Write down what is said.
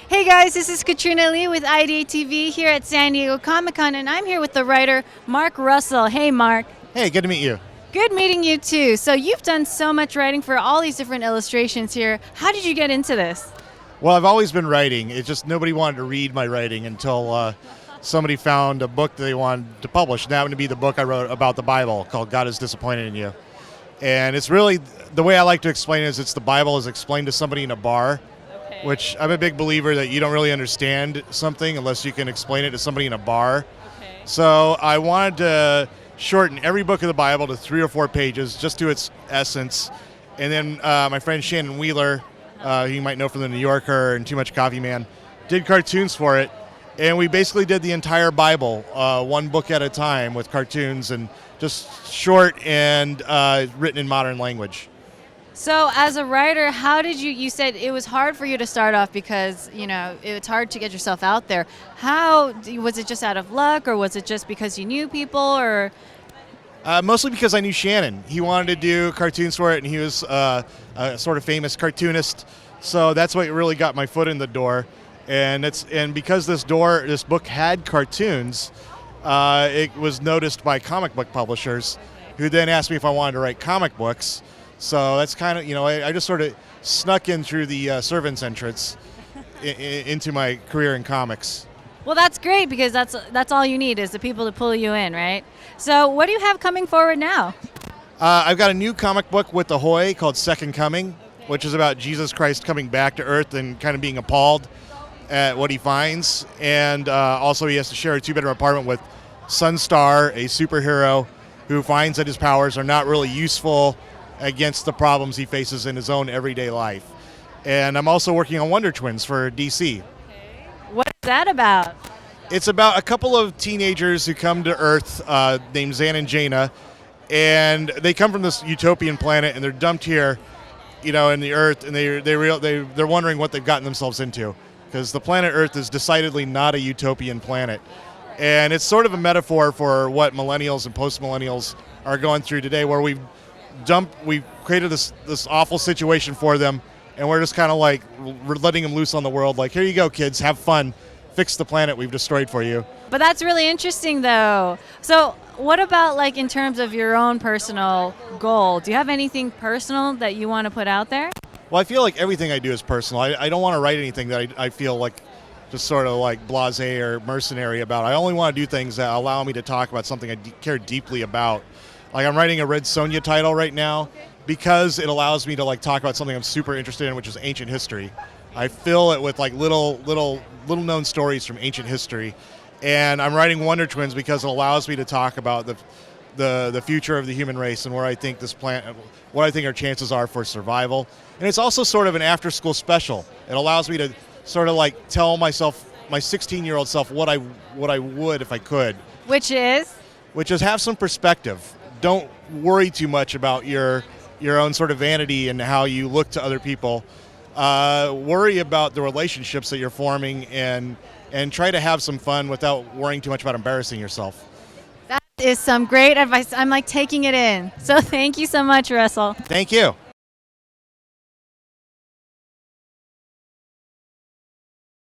Hey guys, this is Katrina Lee with IdeateTV here at San Diego Comic-Con, and I'm here with the writer Mark Russell. Hey Mark. Hey, good to meet you. Good meeting you too. So you've done so much writing for all these different illustrations here. How did you get into this? Well, I've always been writing. It's just nobody wanted to read my writing until somebody found a book that they wanted to publish. And that happened to be the book I wrote about the Bible called God is Disappointed in You. And it's really, the way I like to explain it is it's the Bible is explained to somebody in a bar, which I'm a big believer that you don't really understand something unless you can explain it to somebody in a bar. So I wanted to shorten every book of the Bible to 3 or 4 pages, just to its essence. And then my friend Shannon Wheeler, who you might know from the New Yorker and Too Much Coffee Man, did cartoons for it. And we basically did the entire Bible, one book at a time with cartoons and just short and written in modern language. So as a writer, how did you said it was hard for you to start off because, you know, it's hard to get yourself out there. How, was it just out of luck, or was it just because you knew people, or? Mostly because I knew Shannon. He wanted to do cartoons for it, and he was a sort of famous cartoonist. So that's what really got my foot in the door. And because this book had cartoons, it was noticed by comic book publishers, who then asked me if I wanted to write comic books. So that's kind of, I just sort of snuck in through the servant's entrance into my career in comics. Well, that's great, because that's all you need is the people to pull you in, right? So what do you have coming forward now? I've got a new comic book with Ahoy called Second Coming, which is about Jesus Christ coming back to Earth and kind of being appalled at what he finds. And also he has to share a 2-bedroom apartment with Sunstar, a superhero who finds that his powers are not really useful against the problems he faces in his own everyday life. And I'm also working on Wonder Twins for DC. What is that about? It's about a couple of teenagers who come to Earth named Zan and Jaina, and they come from this utopian planet, and they're dumped here, in the Earth, and they're wondering what they've gotten themselves into, because the planet Earth is decidedly not a utopian planet. And it's sort of a metaphor for what millennials and post-millennials are going through today, where we've created this awful situation for them, and we're just kind of like we're letting them loose on the world, like, here you go kids, have fun, fix the planet we've destroyed for you. But that's really interesting though. So what about, like, in terms of your own personal goal? Do you have anything personal that you want to put out there? Well, I feel like everything I do is personal. I don't want to write anything that I feel like just sort of like blasé or mercenary about. I only want to do things that allow me to talk about something I care deeply about. Like, I'm writing a Red Sonja title right now because it allows me to talk about something I'm super interested in, which is ancient history. I fill it with little known stories from ancient history, and I'm writing Wonder Twins because it allows me to talk about the future of the human race and where I think what I think our chances are for survival. And it's also sort of an after-school special. It allows me to sort of tell myself, my 16-year-old self, what I would if I could. Which is have some perspective. Don't worry too much about your own sort of vanity and how you look to other people. Worry about the relationships that you're forming, and try to have some fun without worrying too much about embarrassing yourself. That is some great advice. I'm taking it in. So thank you so much, Russell. Thank you.